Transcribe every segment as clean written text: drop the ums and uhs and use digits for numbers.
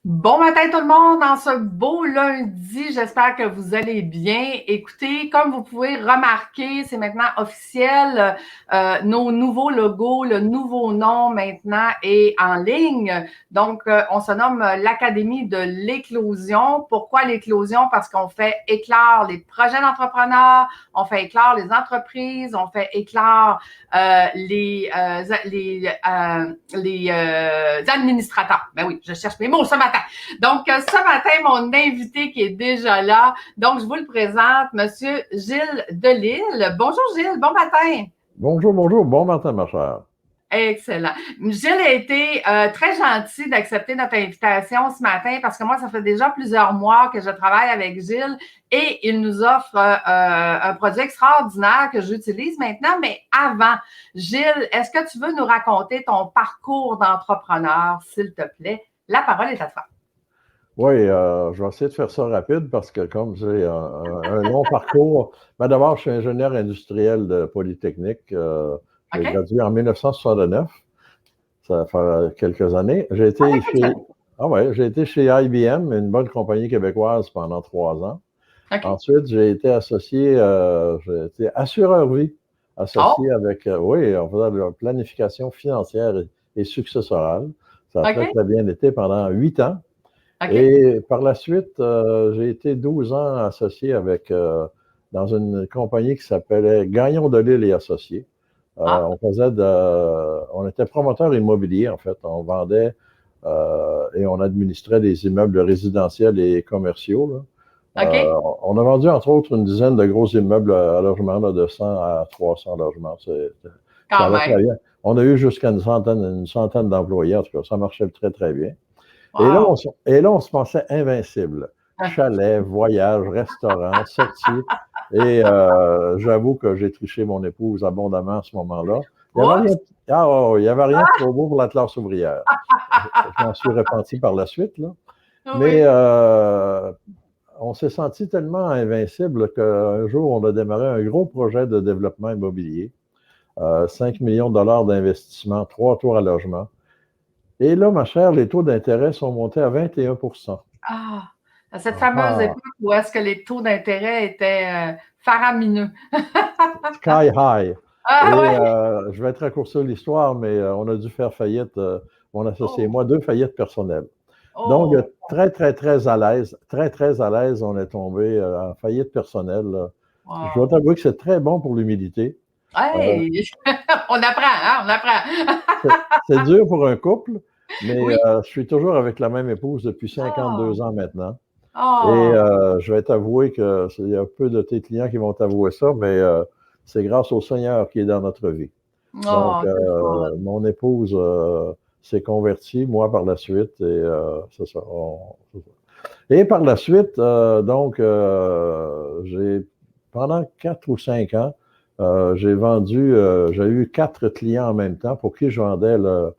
Bon matin tout le monde, en ce beau lundi, j'espère que vous allez bien. Écoutez, comme vous pouvez remarquer, c'est maintenant officiel, nos nouveaux logos, le nouveau nom maintenant est en ligne. Donc, on se nomme l'Académie de l'éclosion. Pourquoi l'éclosion? Parce qu'on fait éclore les projets d'entrepreneurs, on fait éclore les entreprises, on fait éclore les administrateurs. Ben oui, je cherche mes mots ce matin. Donc, ce matin, mon invité qui est déjà là, donc je vous le présente, Monsieur Gilles Delisle. Bonjour Gilles, bon matin. Bonjour, bonjour, bon matin, ma chère. Excellent. Gilles a été très gentil d'accepter notre invitation ce matin parce que moi, ça fait déjà plusieurs mois que je travaille avec Gilles et il nous offre un produit extraordinaire que j'utilise maintenant. Mais avant, Gilles, est-ce que tu veux nous raconter ton parcours d'entrepreneur, s'il te plaît? La parole est à toi. Oui, je vais essayer de faire ça rapide parce que comme j'ai un long parcours, d'abord, je suis ingénieur industriel de Polytechnique. J'ai OK? gradué en 1969. Ça fait quelques années. Ça fait quelque chose. J'ai été chez IBM, une bonne compagnie québécoise pendant 3 ans. OK. Ensuite, j'ai été assureur vie, associé Oh, avec, oui, on faisait de la planification financière et successorale. Ça a très, OK. très bien été pendant 8 ans. OK. Et par la suite, j'ai été 12 ans associé dans une compagnie qui s'appelait Gagnon Delisle et Associés. Ah, On était promoteur immobilier, en fait. On vendait et on administrait des immeubles résidentiels et commerciaux, là. OK. On a vendu, entre autres, une dizaine de gros immeubles à logement, là, de 100 à 300 logements. Ça Quand allait très même. bien. On a eu jusqu'à une centaine d'employés, en tout cas. Ça marchait très, très bien. Wow. Et là, on se pensait invincible. Chalet, voyage, restaurant, sortie. Et j'avoue que j'ai triché mon épouse abondamment à ce moment-là. Il n'y avait rien, Oups. il y avait rien de trop beau pour la classe ouvrière. Je m'en suis repenti par la suite, là. Mais Oui. on s'est senti tellement invincible qu'un jour, on a démarré un gros projet de développement immobilier. 5 millions de dollars d'investissement, 3 tours à logement. Et là, ma chère, les taux d'intérêt sont montés à 21%. Ah, à cette Ah, fameuse ah, époque où est-ce que les taux d'intérêt étaient faramineux. sky high. Et Ah ouais. je vais te raccourcir l'histoire, mais on a dû faire faillite, mon associé et Oh, moi, 2 faillites personnelles. Donc, oh, très, très, très à l'aise, très, très à l'aise, on est tombé en faillite personnelle, là. Je dois wow. t'avouer que c'est très bon pour l'humilité. Euh, Hey, on apprend, hein, on apprend. c'est dur pour un couple, mais Oui. je suis toujours avec la même épouse depuis Oh, 52 ans maintenant. Et oh, je vais t'avouer que il y a peu de tes clients qui vont t'avouer ça, mais c'est grâce au Seigneur qui est dans notre vie. Donc, oh, c'est le fun. mon épouse s'est convertie, moi par la suite, et c'est ça. Et par la suite, pendant 4 ou 5 ans, j'ai eu 4 clients en même temps pour qui je vendais leur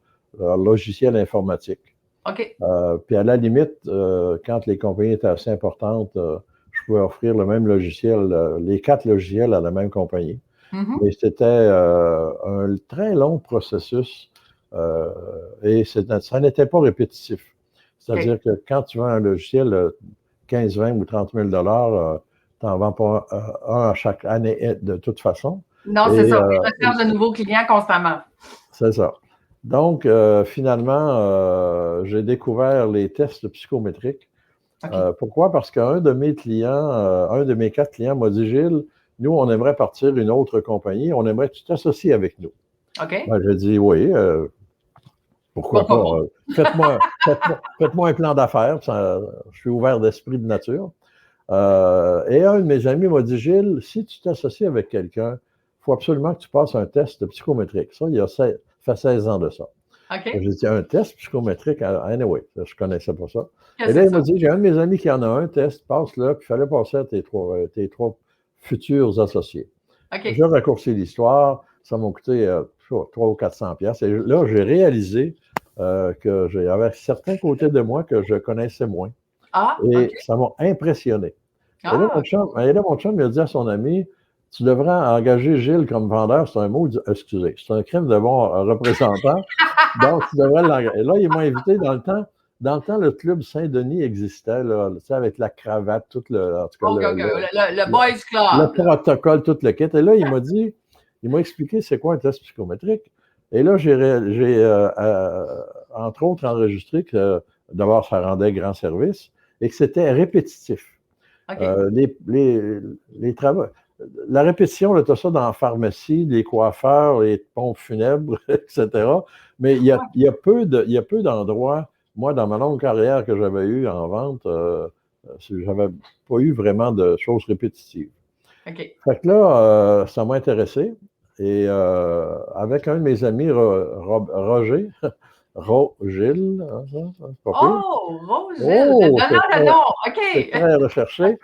logiciel informatique. OK. Puis à la limite, quand les compagnies étaient assez importantes, je pouvais offrir le même logiciel, les 4 logiciels à la même compagnie. Mhm. Mais c'était un très long processus et ça n'était pas répétitif. OK. C'est-à-dire que quand tu vends un logiciel 15, 20 ou 30 000 tu n'en vends pas un à chaque année de toute façon. Non, c'est Et ça. Je recherche de nouveaux clients constamment. c'est ça. Donc, finalement, j'ai découvert les tests psychométriques. OK. Pourquoi? Parce qu'un de mes clients, un de mes 4 clients m'a dit, Gilles, nous, on aimerait partir une autre compagnie, on aimerait que tu t'associes avec nous. OK. Ben, j'ai dit, oui, pourquoi Pourquoi pas? pas? Faites-moi un plan d'affaires, je suis ouvert d'esprit de nature. Et un de mes amis m'a dit, Gilles, si tu t'associes avec quelqu'un, il faut absolument que tu passes un test psychométrique. Ça, ça fait 16 ans de ça. J'ai OK. dit, un test psychométrique, anyway, je ne connaissais pas ça. Et Qu'est-ce là, que c'est il m'a ça? dit, j'ai un de mes amis qui en a un test, passe-le, puis il fallait passer à tes trois futurs associés. Je OK. raccourcis l'histoire, ça m'a coûté 300 ou 400 pièces. Et là, j'ai réalisé que j'avais certains côtés de moi que je connaissais moins. Ah, OK. Et ça m'a impressionné. Ah, OK. Et là, mon chum, il a dit à son ami, tu devrais engager Gilles comme vendeur. C'est un mot, excusez, c'est un crime de bon représentant. Donc, tu devrais l'engager. Et là, il m'a invité dans le temps. dans le temps, le club Saint-Denis existait, là, tu sais, avec la cravate, tout en tout cas, le Boys le Club. protocole, tout le kit. Et là, il m'a expliqué c'est quoi un test psychométrique. Et là, j'ai entre autres enregistré que d'abord, ça rendait grand service et que c'était répétitif. Okay. Les travaux. La répétition, tu as ça dans la pharmacie, les coiffeurs, les pompes funèbres, etc. Mais il y a peu d'endroits, moi, dans ma longue carrière que j'avais eue en vente, j'avais pas eu vraiment de choses répétitives. Okay. Fait que là, ça m'a intéressé. Et avec un de mes amis, Roger, Rogil, hein, c'est pas pire. Oh, Rogil, OK. C'est très recherché.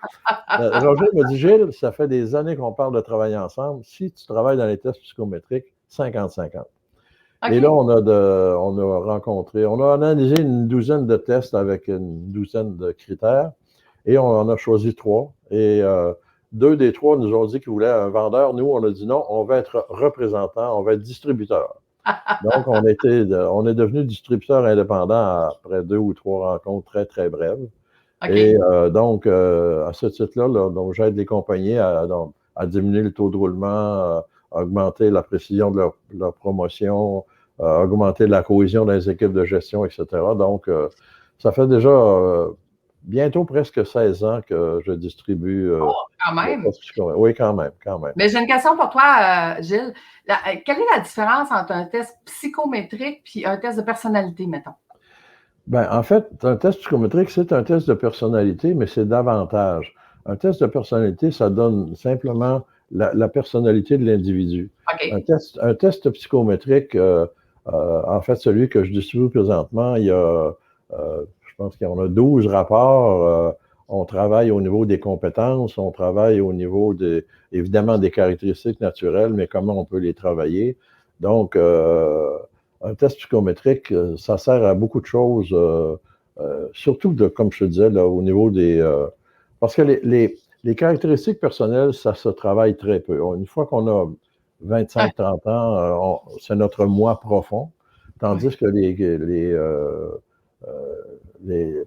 Roger m'a dit, Gilles, ça fait des années qu'on parle de travailler ensemble. Si tu travailles dans les tests psychométriques, 50-50. Okay. Et là, on a rencontré, on a analysé une douzaine de tests avec une douzaine de critères et on en a choisi 3. Et 2 des 3 nous ont dit qu'ils voulaient un vendeur. Nous, on a dit non, on va être représentant, on va être distributeur. Donc, on est devenu distributeur indépendant après 2 ou 3 rencontres très, très brèves. Okay. Et donc, à ce titre-là, donc, j'aide les compagnies à diminuer le taux de roulement, à augmenter la précision de leur promotion, à augmenter la cohésion dans les équipes de gestion, etc. Donc, ça fait déjà bientôt presque 16 ans que je distribue. Quand même. Oui, quand même. Mais j'ai une question pour toi, Gilles. Quelle est la différence entre un test psychométrique et un test de personnalité, mettons? Ben, en fait, un test psychométrique, c'est un test de personnalité, mais c'est davantage. Un test de personnalité, ça donne simplement la personnalité de l'individu. Okay. Un test psychométrique, en fait, celui que je distribue présentement, il y a, je pense qu'il y en a 12 rapports. On travaille au niveau des compétences, on travaille au niveau, évidemment, des caractéristiques naturelles, mais comment on peut les travailler. Donc, un test psychométrique, ça sert à beaucoup de choses, surtout, comme je te disais, là, au niveau des... parce que les caractéristiques personnelles, ça se travaille très peu. Une fois qu'on a 25-30 ans, c'est notre moi profond, tandis que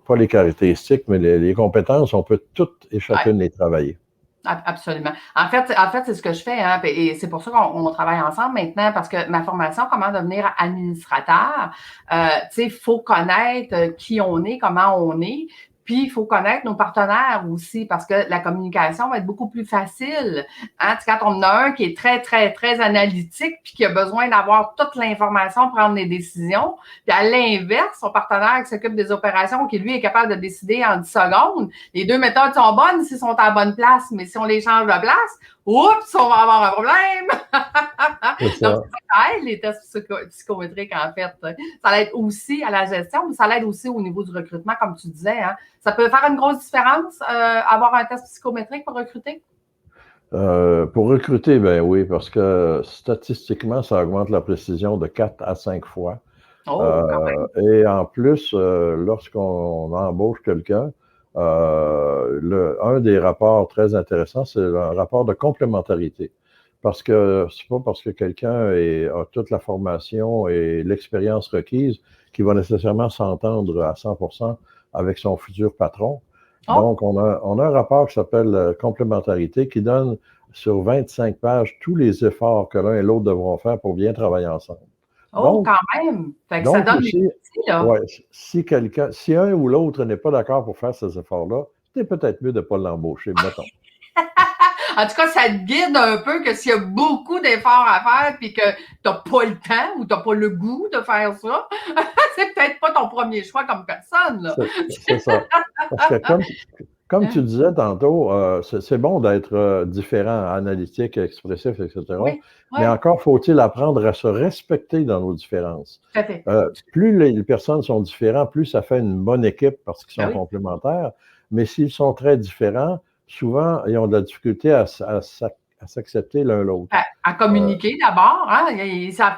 pas les caractéristiques, mais les compétences, on peut toutes et chacune les travailler. Absolument. En fait, c'est ce que je fais, hein, et c'est pour ça qu'on travaille ensemble maintenant, parce que ma formation, comment devenir administrateur, tu sais, il faut connaître qui on est, comment on est, puis il faut connaître nos partenaires aussi, parce que la communication va être beaucoup plus facile. Hein? Quand on a un qui est très, très, très analytique, puis qui a besoin d'avoir toute l'information pour prendre des décisions, puis à l'inverse, son partenaire qui s'occupe des opérations, qui lui est capable de décider en 10 secondes, les deux méthodes sont bonnes s'ils sont à la bonne place, mais si on les change de place, oups, on va avoir un problème. Donc, ça aide les tests psychométriques, en fait. Ça l'aide aussi à la gestion, mais ça l'aide aussi au niveau du recrutement, comme tu disais. Hein. Ça peut faire une grosse différence, avoir un test psychométrique pour recruter? Pour recruter, ben oui, parce que statistiquement, ça augmente la précision de 4 à 5 fois. Et en plus, lorsqu'on embauche quelqu'un, un des rapports très intéressants, c'est un rapport de complémentarité. Parce que c'est pas parce que quelqu'un a toute la formation et l'expérience requise qu'il va nécessairement s'entendre à 100% avec son futur patron. Donc, on a un rapport qui s'appelle complémentarité qui donne sur 25 pages tous les efforts que l'un et l'autre devront faire pour bien travailler ensemble. Donc, quand même! Fait que ça donne aussi, des outils, là. Ouais, si un ou l'autre n'est pas d'accord pour faire ces efforts-là, c'est peut-être mieux de ne pas l'embaucher, mettons. En tout cas, ça te guide un peu que s'il y a beaucoup d'efforts à faire puis que tu n'as pas le temps ou tu n'as pas le goût de faire ça, c'est peut-être pas ton premier choix comme personne, là. C'est ça. Parce que comme tu disais tantôt, c'est bon d'être différent, analytique, expressif, etc. Oui. Mais encore faut-il apprendre à se respecter dans nos différences. Tout à fait. Plus les personnes sont différentes, plus ça fait une bonne équipe parce qu'ils sont complémentaires. Mais s'ils sont très différents, souvent, ils ont de la difficulté à s'accepter l'un l'autre. À communiquer d'abord, hein?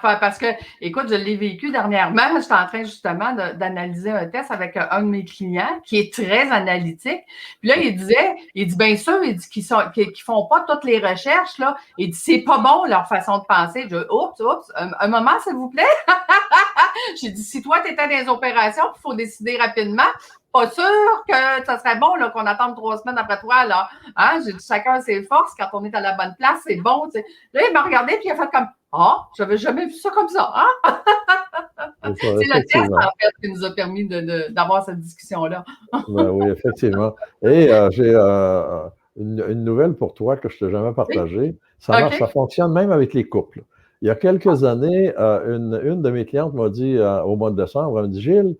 Parce que, écoute, je l'ai vécu dernièrement. J'étais en train justement d'analyser un test avec un de mes clients qui est très analytique. Puis là, il dit, bien sûr, il dit qu'ils font pas toutes les recherches, là. Il dit, c'est pas bon leur façon de penser. Je dis, oups, un moment, s'il vous plaît. J'ai dit, si toi, tu étais dans les opérations, il faut décider rapidement. Pas sûr que ça serait bon là, qu'on attende 3 semaines après toi. Là. Hein? J'ai dit chacun ses forces. Quand on est à la bonne place, c'est bon. T'sais. Là, il m'a regardé et il a fait comme ah, j'avais jamais vu ça comme ça. Hein? C'est le test, en fait, qui nous a permis d'avoir cette discussion-là. Ben oui, effectivement. Et j'ai une nouvelle pour toi que je ne t'ai jamais partagée. Ça marche, ça fonctionne même avec les couples. Il y a quelques années, une de mes clientes m'a dit au mois de décembre, elle m'a dit, Gilles,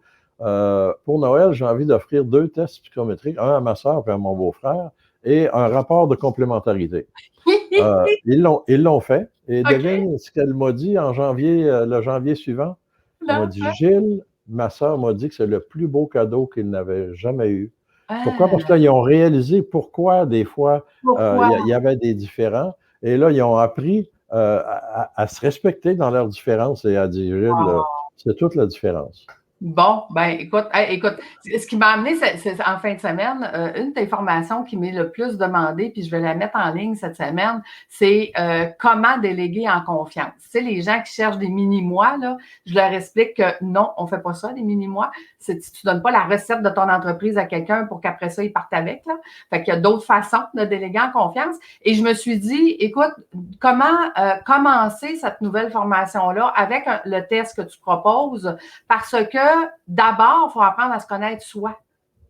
pour Noël, j'ai envie d'offrir 2 tests psychométriques, un à ma soeur et à mon beau-frère, et un rapport de complémentarité. Ils l'ont fait. Et devine ce qu'elle m'a dit en janvier, le janvier suivant. Elle m'a dit, Gilles, ma soeur m'a dit que c'est le plus beau cadeau qu'il n'avait jamais eu. Pourquoi? Parce qu'ils ont réalisé pourquoi des fois il y avait des différends. Et là, ils ont appris à se respecter dans leurs différences et à dire, Gilles, c'est toute la différence. Bon, ben écoute, ce qui m'a amené c'est en fin de semaine, une des formations qui m'est le plus demandée, puis je vais la mettre en ligne cette semaine, c'est comment déléguer en confiance. Tu sais, les gens qui cherchent des mini-mois, là, je leur explique que non, on fait pas ça, des mini-mois. Tu donnes pas la recette de ton entreprise à quelqu'un pour qu'après ça, il parte avec, là. Fait qu'il y a d'autres façons de déléguer en confiance. Et je me suis dit, écoute, comment commencer cette nouvelle formation-là avec le test que tu proposes, parce que d'abord, il faut apprendre à se connaître soi.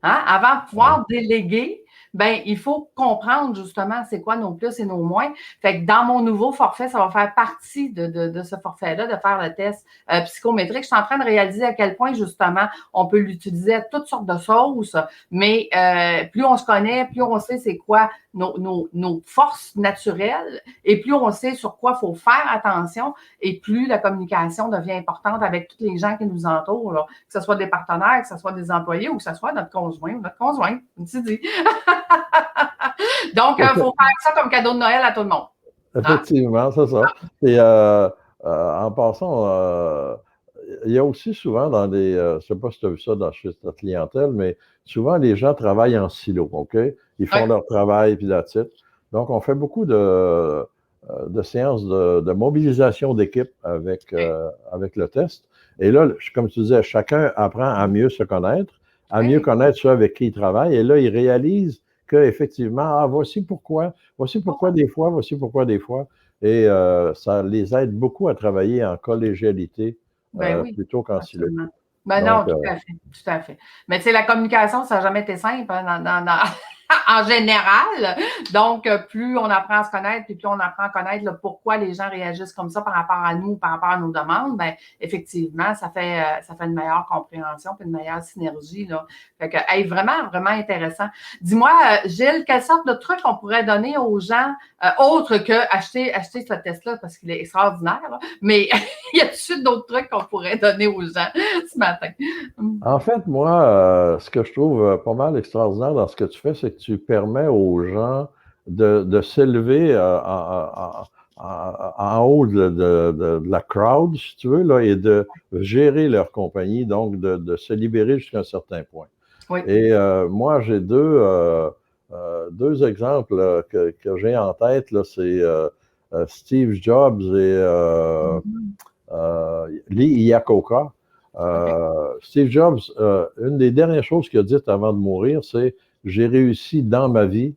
Hein? Avant de pouvoir déléguer, ben, il faut comprendre justement c'est quoi nos plus et nos moins. Fait que dans mon nouveau forfait, ça va faire partie de ce forfait-là, de faire le test psychométrique. Je suis en train de réaliser à quel point justement on peut l'utiliser à toutes sortes de sauces, mais plus on se connaît, plus on sait c'est quoi nos forces naturelles et plus on sait sur quoi il faut faire attention et plus la communication devient importante avec tous les gens qui nous entourent, là. Que ce soit des partenaires, que ce soit des employés ou que ce soit notre conjoint ou notre conjointe, comme tu dis. Donc, il faut faire ça comme cadeau de Noël à tout le monde. Effectivement, c'est ça. Et en passant, il y a aussi souvent dans des, je ne sais pas si tu as vu ça chez ta clientèle, mais souvent les gens travaillent en silo, OK? Ils font leur travail, puis that's it. Donc, on fait beaucoup de séances de mobilisation d'équipe avec le test. Et là, comme tu disais, chacun apprend à mieux se connaître, à mieux connaître ceux avec qui il travaille. Et là, il réalise qu'effectivement, voici pourquoi des fois. Et ça les aide beaucoup à travailler en collégialité plutôt qu'en silo. Ben non, tout à fait. Mais tu sais, la communication, ça n'a jamais été simple en général. Donc, plus on apprend à se connaître, puis plus on apprend à connaître le pourquoi les gens réagissent comme ça par rapport à nous, par rapport à nos demandes, ben effectivement, ça fait une meilleure compréhension puis une meilleure synergie, là. Fait que, hey, vraiment, vraiment intéressant. Dis-moi, Gilles, quelle sorte de trucs on pourrait donner aux gens, autre que acheter ce test-là, parce qu'il est extraordinaire, là. Mais y a-t-il d'autres trucs qu'on pourrait donner aux gens ce matin? En fait, moi, ce que je trouve pas mal extraordinaire dans ce que tu fais, c'est que tu permets aux gens de s'élever en haut de la crowd, si tu veux, là, et de gérer leur compagnie, donc de se libérer jusqu'à un certain point. Oui. Et moi, j'ai deux exemples que j'ai en tête, là, c'est Steve Jobs et Lee Iacocca. Steve Jobs, une des dernières choses qu'il a dites avant de mourir, c'est « J'ai réussi dans ma vie,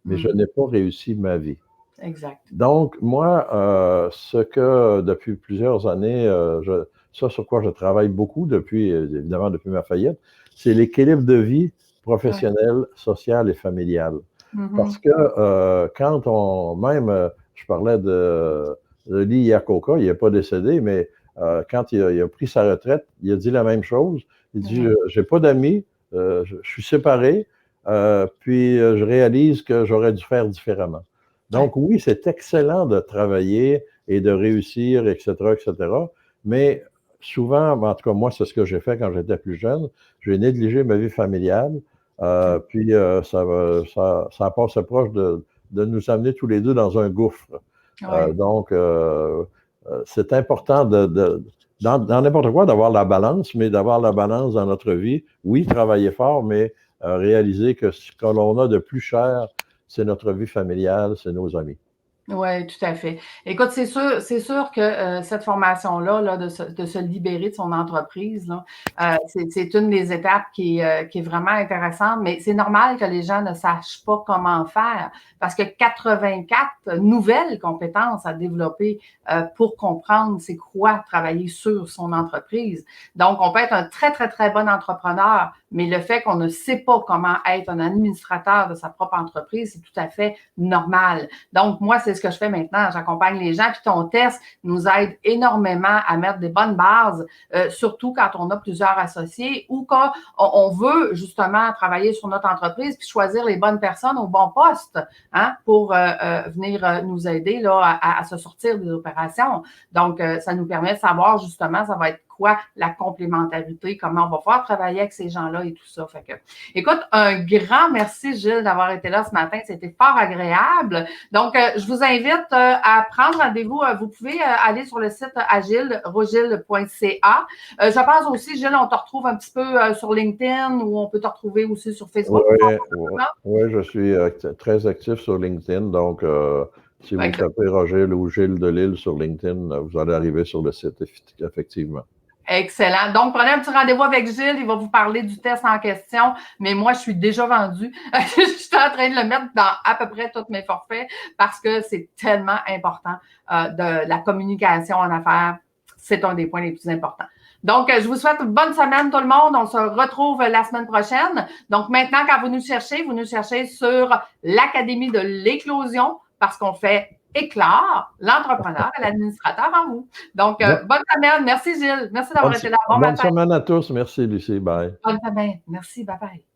mais je n'ai pas réussi ma vie. » Exact. Donc, moi, ce que depuis plusieurs années, ça sur quoi je travaille beaucoup évidemment depuis ma faillite, c'est l'équilibre de vie professionnelle, sociale et familiale. Parce que quand je parlais de Lee Iacocca, il n'est pas décédé, mais quand il a pris sa retraite, il a dit la même chose. Il dit, j'ai pas d'amis, je suis séparé, puis je réalise que j'aurais dû faire différemment. Donc oui, c'est excellent de travailler et de réussir, etc., mais souvent, en tout cas moi, c'est ce que j'ai fait quand j'étais plus jeune, j'ai négligé ma vie familiale, puis ça passe proche de nous amener tous les deux dans un gouffre. Ouais. Donc, c'est important dans n'importe quoi d'avoir la balance, mais d'avoir la balance dans notre vie. Oui, travailler fort, mais réaliser que ce que l'on a de plus cher, c'est notre vie familiale, c'est nos amis. Oui, tout à fait. Écoute, c'est sûr que cette formation-là, là, de se libérer de son entreprise, là, c'est une des étapes qui est vraiment intéressante, mais c'est normal que les gens ne sachent pas comment faire parce que 84 nouvelles compétences à développer pour comprendre c'est quoi travailler sur son entreprise. Donc, on peut être un très, très, très bon entrepreneur, mais le fait qu'on ne sait pas comment être un administrateur de sa propre entreprise, c'est tout à fait normal. Donc, moi, c'est ce que je fais maintenant. J'accompagne les gens, puis ton test nous aide énormément à mettre des bonnes bases, surtout quand on a plusieurs associés ou quand on veut justement travailler sur notre entreprise puis choisir les bonnes personnes au bon poste, hein, pour venir nous aider là, à se sortir des opérations. Donc, ça nous permet de savoir justement, ça va être quoi la complémentarité, comment on va pouvoir travailler avec ces gens-là et tout ça. Fait que, écoute, un grand merci, Gilles, d'avoir été là ce matin. C'était fort agréable. Donc, je vous invite à prendre rendez-vous. Vous pouvez aller sur le site agile.rogil.ca. Je pense aussi, Gilles, on te retrouve un petit peu sur LinkedIn ou on peut te retrouver aussi sur Facebook. Oui, je suis très actif sur LinkedIn. Donc, si vous tapez Rogil ou Gilles Delisle sur LinkedIn, vous allez arriver sur le site, effectivement. Excellent. Donc, prenez un petit rendez-vous avec Gilles. Il va vous parler du test en question. Mais moi, je suis déjà vendue. Je suis en train de le mettre dans à peu près tous mes forfaits parce que c'est tellement important de la communication en affaires. C'est un des points les plus importants. Donc, je vous souhaite une bonne semaine, tout le monde. On se retrouve la semaine prochaine. Donc, maintenant, quand vous nous cherchez sur l'Académie de l'éclosion parce qu'on fait éclore l'entrepreneur et l'administrateur en vous. Donc, bonne semaine. Merci, Gilles. Merci d'avoir été là. Bonne semaine à tous. Merci, Lucie. Bye. Bonne semaine. Merci. Bye-bye.